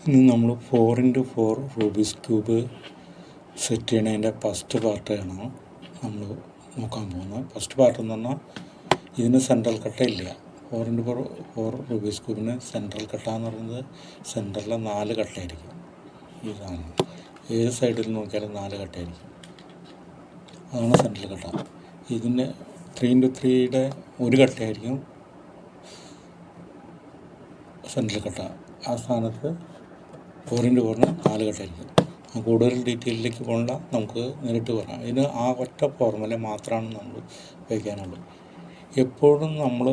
ഇന്ന് നമ്മൾ 4x4 Rubik's cube set ചെയ്യണതിൻ്റെ ഫസ്റ്റ് പാർട്ടാണ് നമ്മൾ നോക്കാൻ പോകുന്നത്. ഫസ്റ്റ് പാർട്ട് എന്ന് പറഞ്ഞാൽ ഇതിന് സെൻട്രൽ കട്ട ഇല്ല. 4x4 റൂബിക്സ് ക്യൂബിന് സെൻട്രൽ കട്ട എന്ന് പറയുന്നത് സെൻറ്ററിലെ 4 കട്ടയായിരിക്കും. ഈ സാധനം ഏത് സൈഡിൽ നോക്കിയാലും 4 കട്ടയായിരിക്കും. അതാണ് സെൻട്രൽ കട്ട. ഇതിന് 3x3യുടെ ഒരു കട്ടയായിരിക്കും സെൻട്രൽ കട്ട. ആ സ്ഥാനത്ത് 4x4 4 കട്ടയായിരിക്കും. കൂടുതൽ ഡീറ്റെയിലേക്ക് പോകണ്ട, നമുക്ക് നേരിട്ട് പറയാം. ഇതിന് ആ ഒറ്റ ഫോർമുല മാത്രമാണ് നമ്മൾ ഉപയോഗിക്കാനുള്ളത്. എപ്പോഴും നമ്മൾ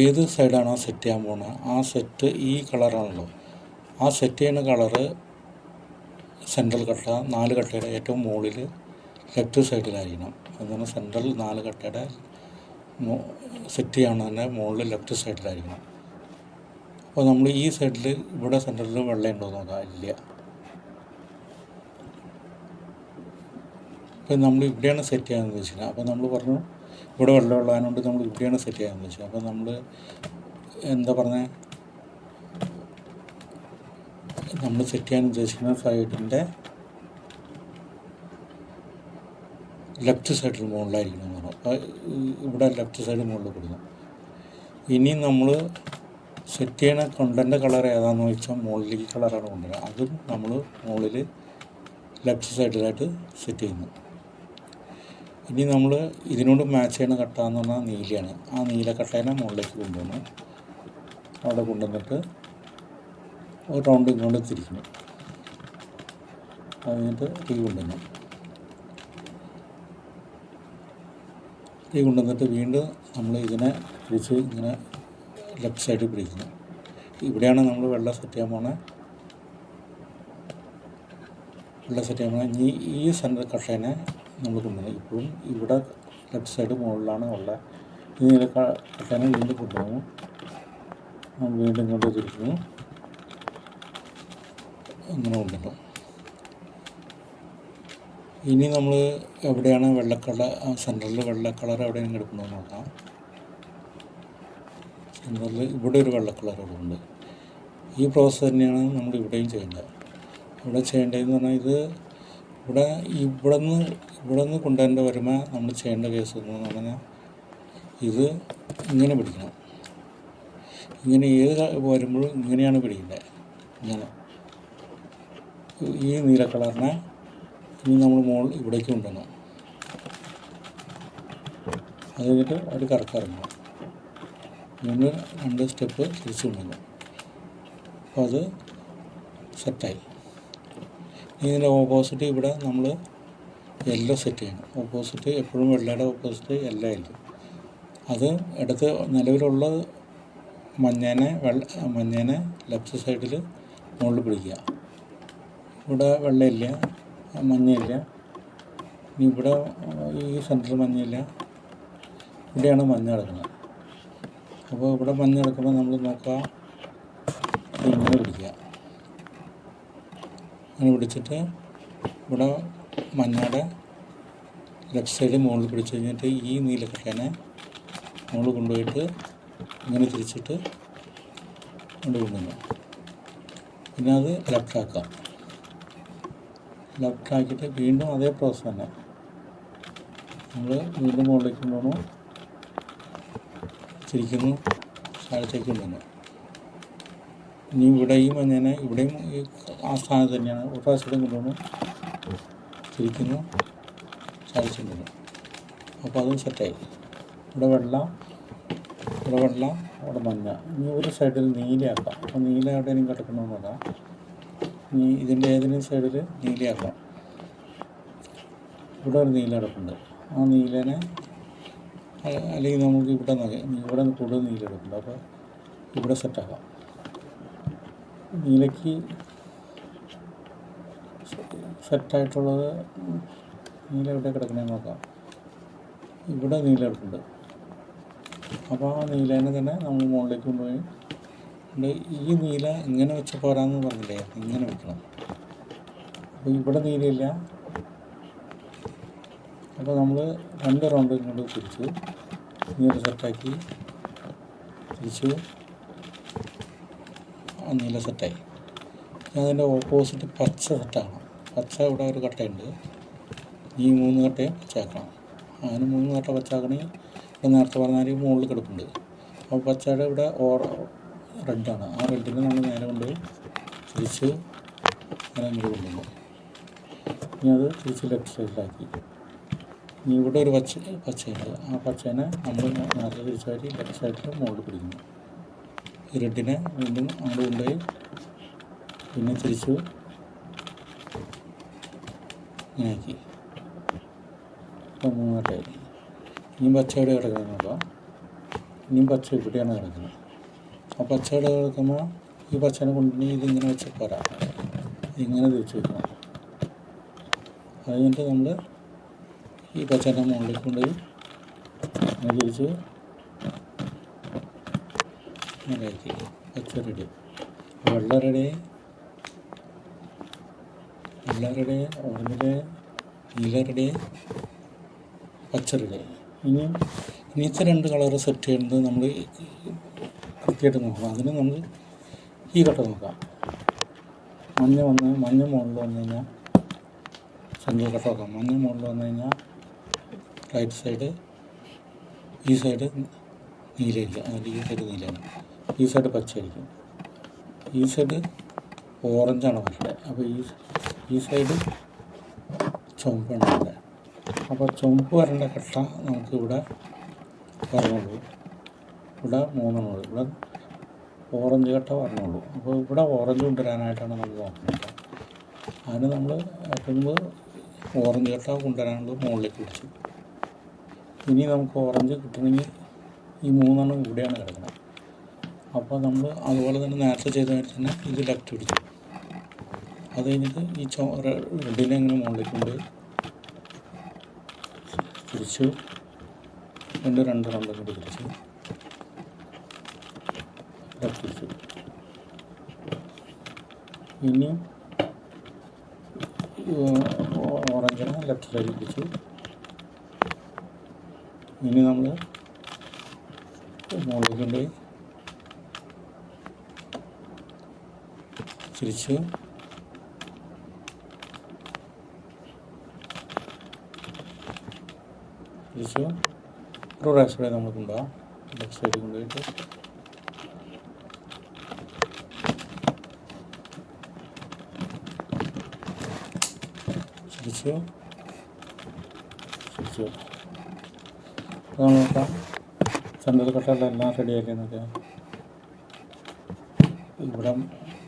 ഏത് സൈഡാണോ സെറ്റ് ചെയ്യാൻ പോകുന്നത് ആ സെറ്റ് ഈ കളറാണല്ലോ. ആ സെറ്റ് ചെയ്യുന്ന കളറ് സെൻട്രൽ കട്ട 4 കട്ടയുടെ ഏറ്റവും മുകളിൽ ലെഫ്റ്റ് സൈഡിലായിരിക്കണം. അതുകൊണ്ട് സെൻട്രൽ 4 കട്ടയുടെ സെറ്റ് ചെയ്യണതിൻ്റെ മുകളിൽ ലെഫ്റ്റ് സൈഡിലായിരിക്കണം. അപ്പോൾ നമ്മൾ ഈ സൈഡിൽ ഇവിടെ സെൻറ്ററിൽ വെള്ളം ഉണ്ടോ നോക്കാം, ഇല്ല. അപ്പോൾ നമ്മൾ ഇവിടെയാണ് സെറ്റ് ചെയ്യാമെന്ന് വെച്ചാൽ, അപ്പോൾ നമ്മൾ പറഞ്ഞു ഇവിടെ വെള്ളം ഉള്ളതുകൊണ്ട് നമ്മൾ ഇവിടെയാണ് സെറ്റ് ചെയ്യാമെന്ന് വെച്ചാൽ. അപ്പോൾ നമ്മൾ എന്താ പറഞ്ഞത്, നമ്മൾ സെറ്റ് ചെയ്യാൻ ഉദ്ദേശിക്കുന്ന സൈഡിൻ്റെ ലെഫ്റ്റ് സൈഡിൽ മുകളിലായിരിക്കണം എന്ന് പറഞ്ഞു. അപ്പോൾ ഇവിടെ ലെഫ്റ്റ് സൈഡ് മുകളിൽ കൊടുക്കും. ഇനി നമ്മൾ സെറ്റ് ചെയ്യണ കൊണ്ടൻ്റെ കളർ ഏതാണെന്ന് വെച്ചാൽ മുകളിലേക്ക് കളറാണ് കൊണ്ടുവരിക. അതും നമ്മൾ മുകളിൽ ലെഫ്റ്റ് സൈഡിലായിട്ട് സെറ്റ് ചെയ്യുന്നു. ഇനി നമ്മൾ ഇതിനോട് മാച്ച് ചെയ്യണ കട്ട എന്ന് പറഞ്ഞാൽ നീലയാണ്. ആ നീല കട്ടേനെ മുകളിലേക്ക് കൊണ്ടുവന്നു. അവിടെ കൊണ്ടുവന്നിട്ട് ഒരു റൗണ്ട് ഇങ്ങോട്ട് തിരിക്കുന്നു. അത് കഴിഞ്ഞിട്ട് കൊണ്ടുവന്നിട്ട് വീണ്ടും നമ്മൾ ഇതിനെ പിടിച്ച് ഇങ്ങനെ ലെഫ്റ്റ് സൈഡിൽ പിടിക്കുന്നു. ഇവിടെയാണ് നമ്മൾ വെള്ളം സെറ്റ് ചെയ്യാൻ പോണത്. ഇനി ഈ സെൻറ്റർ കട്ടേനെ നമ്മൾ കൊണ്ടുവന്നു. ഇപ്പോഴും ഇവിടെ ലെഫ്റ്റ് സൈഡ് മുകളിലാണ് ഉള്ളത്. ഈ നീല കട്ടേനെ വീണ്ടും കൊണ്ടുപോകുന്നു. വീണ്ടും കൊണ്ട് തിരിക്കുന്നു. ഇങ്ങനെ കൊണ്ടുവന്നു. ഇനി നമ്മൾ എവിടെയാണ് സെൻറ്ററിൽ വെള്ള കളർ എവിടെയാണ് എടുക്കണമെന്ന് നോക്കാം. സെൻറ്ററിൽ ഇവിടെ ഒരു വെള്ള കളർ ഉണ്ട്. ഈ പ്രോസസ്സ് തന്നെയാണ് നമ്മൾ ഇവിടെയും ചെയ്യേണ്ടത്. ഇവിടെ ചെയ്യേണ്ടതെന്ന് പറഞ്ഞാൽ ഇവിടെ നിന്ന് കൊണ്ടുവരേണ്ട വരുമ്പോൾ നമ്മൾ ചെയ്യേണ്ട കേസ് എന്ന് പറഞ്ഞാൽ ഇത് ഇങ്ങനെ പിടിക്കണം. ഇങ്ങനെ ഏത് വരുമ്പോഴും ഇങ്ങനെയാണ് പിടിക്കേണ്ടത്. ഇങ്ങനെ ഈ നീല കളറിനെ ഇനി നമ്മൾ ഇവിടേക്ക് കൊണ്ടുവരണം. അത് കഴിഞ്ഞിട്ട് ഒരു കറക്കിറങ്ങണം. 2 സ്റ്റെപ്പ് തിരിച്ചു കൊണ്ടുവന്നു. അപ്പോൾ അത് സെറ്റായി. ഇതിൻ്റെ ഓപ്പോസിറ്റ് ഇവിടെ നമ്മൾ യെല്ലോ സെറ്റ് ചെയ്യണം. ഓപ്പോസിറ്റ് എപ്പോഴും വെള്ളയുടെ ഓപ്പോസിറ്റ് യെല്ലോ ആയിരിക്കും. അത് എടുത്ത് നിലവിലുള്ള മഞ്ഞേനെ ലെഫ്റ്റ് സൈഡിൽ മുകളിൽ പിടിക്കുക. ഇവിടെ വെള്ളമില്ല, മഞ്ഞയില്ല. ഇനി ഇവിടെ ഈ സെൻറ്ററിൽ മഞ്ഞയില്ല, ഇവിടെയാണ് മഞ്ഞ കിടക്കുന്നത്. അപ്പോൾ ഇവിടെ മഞ്ഞ കിടക്കുമ്പോൾ നമ്മൾ നോക്കുക, ഇങ്ങനെ പിടിക്കുക. അങ്ങനെ പിടിച്ചിട്ട് ഇവിടെ മഞ്ഞയുടെ ലെഫ്റ്റ് സൈഡ് മുകളിൽ പിടിച്ച് കഴിഞ്ഞിട്ട് ഈ നീലക്കട്ടേനെ മുകളിൽ കൊണ്ടുപോയിട്ട് ഇങ്ങനെ തിരിച്ചിട്ട് കൊണ്ടുവന്നു. പിന്നെ അത് ലെഫ്റ്റാക്കാം. ലെഫ്റ്റാക്കിയിട്ട് വീണ്ടും അതേ പ്രോസസ്സ് തന്നെ നമ്മൾ വീണ്ടും മുകളിലേക്ക് കൊണ്ടുപോകണം, തിരിക്കുന്നു, താഴത്തേക്ക് കൊണ്ടുവന്നു. ഇനി ഇവിടെ ഈ മഞ്ഞേനെ ഇവിടെയും ആ സ്ഥാനത്ത് തന്നെയാണ്. ഒരു പ്രാവശ്യം കൊണ്ടുവന്നു, തിരിക്കുന്നു, താഴത്തേക്ക് കൊണ്ടുവന്നു. അപ്പോൾ അതും സെറ്റായി. ഇവിടെ വെള്ളം, അവിടെ മഞ്ഞ. ഇനി ഒരു സൈഡിൽ നീലയാക്കാം. അപ്പോൾ നീല എവിടെയെങ്കിലും കിടക്കണമെന്ന് നോക്കാം. ഇനി ഇതിൻ്റെ ഏതെങ്കിലും സൈഡിൽ നീലയാക്കാം. ഇവിടെ ഒരു നീല കിടപ്പുണ്ട്. ആ നീലനെ അല്ലെങ്കിൽ നമുക്ക് ഇവിടെ കൂടുതൽ നീല എടുക്കുന്നുണ്ട്. അപ്പോൾ ഇവിടെ സെറ്റാക്കാം. നീലയ്ക്ക് സെറ്റായിട്ടുള്ളത് നീല എവിടെ കിടക്കണമെന്ന് നോക്കാം. ഇവിടെ നീല എടുക്കുന്നുണ്ട്. അപ്പോൾ ആ നീലേനെ തന്നെ നമ്മൾ മുകളിലേക്ക് കൊണ്ടുപോയി ഈ നീല ഇങ്ങനെ വെച്ച പോരാന്ന് പറഞ്ഞില്ലേ, ഇങ്ങനെ വെക്കണം. അപ്പോൾ ഇവിടെ നീലയില്ല. അപ്പോൾ നമ്മൾ 2 റൗണ്ട് ഇങ്ങോട്ട് തിരിച്ച് ഇങ്ങനെ സെറ്റാക്കി തിരിച്ച് നീല സെറ്റായി. അതിൻ്റെ ഓപ്പോസിറ്റ് പച്ച സെറ്റാണ്. പച്ച ഇവിടെ ഒരു കട്ടയുണ്ട്, ഈ 3 കട്ടയും പച്ചയാക്കണം. അതിന് 3 കട്ട പച്ചയാക്കണമെങ്കിൽ ഇവിടെ നേരത്തെ പറഞ്ഞാൽ ഈ മുകളിൽ കിടപ്പുണ്ട്. അപ്പോൾ പച്ചയുടെ ഇവിടെ റെഡാണ്. ആ റെഡിനെ നമ്മൾ നേരെ കൊണ്ട് തിരിച്ച് അങ്ങനെ അങ്ങോട്ട് കൊണ്ടുവന്നു. ഇനി അത് തിരിച്ച് ലെഫ്റ്റ് സൈഡിലാക്കി. ഇനി ഇവിടെ ഒരു പച്ചയുണ്ട്. ആ പച്ചേനെ നമ്മൾ നേരത്തെ തിരിച്ചായിട്ട് ലെഫ്റ്റ് സൈഡിൽ മുകളിൽ പിടിക്കുന്നു. ഈ റെഡിനെ വീണ്ടും അങ്ങോട്ട് കൊണ്ടുപോയി പിന്നെ തിരിച്ച് ഇങ്ങനെ ആക്കി. ഇപ്പോൾ 3 കട്ടയായി. ഇനിയും പച്ച എവിടെ കിടക്കുന്നത് നോക്കാം. ഇനിയും പച്ച ഇവിടെയാണ് കിടക്കുന്നത്. ആ പച്ച എവിടെ കിടക്കുമ്പോൾ ഈ പച്ചനെ കൊണ്ടുപോയി ഇതിങ്ങനെ വെച്ച് പോരാ, ഇങ്ങനെ തിരിച്ച് വയ്ക്കണം. അത് കഴിഞ്ഞിട്ട് നമ്മൾ ഈ പച്ചേൻ്റെ മുകളിലേക്ക് കൊണ്ടുപോയി അങ്ങനെ തിരിച്ച് അങ്ങനെ ആക്കി. പച്ച റെഡി, വെള്ള റെഡി, ഓറഞ്ച് റെഡി, നീല റെഡി, പച്ച റെഡി. ഇനിത്തെ 2 കളറ് സെറ്റ് ചെയ്യുന്നത് നമ്മൾ കൃത്യമായിട്ട് നോക്കണം. അതിന് നമ്മൾ ഈ കട്ട നോക്കാം. മഞ്ഞ മുകളിൽ വന്നു കഴിഞ്ഞാൽ സെൻട്രൽ കട്ട നോക്കാം. മഞ്ഞ മുകളിൽ വന്നു കഴിഞ്ഞാൽ റൈറ്റ് സൈഡ്, ഈ സൈഡ് നീലയായിരിക്കും, അതിൻ്റെ ഈ സൈഡ് നീലയാണ്, ഈ സൈഡ് പച്ചയായിരിക്കും, ഈ സൈഡ് ഓറഞ്ചാണ് വരേണ്ടത്. അപ്പോൾ ഈ സൈഡ് ചുവപ്പാണ് വരേണ്ടത്. അപ്പോൾ ചുവപ്പ് വരേണ്ട കട്ട നമുക്കിവിടെ വരണുള്ളൂ. ഇവിടെ 3 ഇവിടെ ഓറഞ്ച് കട്ട വരണുള്ളൂ. അപ്പോൾ ഇവിടെ ഓറഞ്ച് കൊണ്ടുവരാനായിട്ടാണ് നമ്മൾ നോക്കുന്നത്. അതിന് നമ്മൾ എത്തുമ്പോൾ ഓറഞ്ച് കട്ട കൊണ്ടുവരാനുള്ള മുകളിലേക്ക് പിടിച്ചു. ഇനി നമുക്ക് ഓറഞ്ച് കിട്ടണമെങ്കിൽ ഈ 3 ഇവിടെയാണ് കിടക്കുന്നത്. അപ്പോൾ നമ്മൾ അതുപോലെ തന്നെ നേരത്തെ ചെയ്ത മാതിരി തന്നെ ഇത് ലെഫ്റ്റ് പിടിച്ചു. അത് കഴിഞ്ഞിട്ട് ഈ റെഡിനെ ഇങ്ങനെ മുകളിലേക്ക് കൊണ്ട് തിരിച്ചു 2 റൗണ്ടും കൂടി തിരിച്ചു ലെഫ്റ്റ് തിരിച്ചു. ഇനി ഓറഞ്ചിനെ ലെഫ്റ്റ് സൈഡിൽ പിടിച്ചു. ഇനി നമ്മൾ മുകളിലേക്ക് കൊണ്ടുപോയി തിരിച്ച് ഒരു റൈറ്റ് സൈഡ് നമ്മൾ കൊണ്ടുപോകാം. ലെഫ്റ്റ് സൈഡിൽ കൊണ്ടുപോയിട്ട് തിരിച്ചു അത് നോക്കാം. സെൻട്രൽ കട്ടകളെല്ലാം റെഡി ആക്കിയെന്നൊക്കെ. ഇവിടെ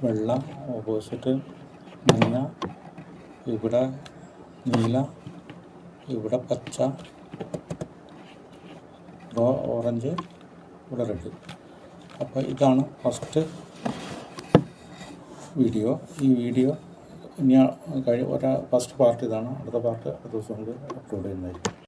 വെള്ള, ഓപ്പോസിറ്റ് മഞ്ഞ, ഇവിടെ നീല, ഇവിടെ പച്ച, ഓറഞ്ച്, ഇവിടെ റെഡ്. അപ്പോൾ ഇതാണ് ഫസ്റ്റ് വീഡിയോ. ഈ വീഡിയോ ഇനി ഫസ്റ്റ് പാർട്ട് ഇതാണ്. അടുത്ത പാർട്ട് അടുത്ത ദിവസം കൊണ്ട് അപ്ലോഡ് ചെയ്യുന്നതായിരിക്കും.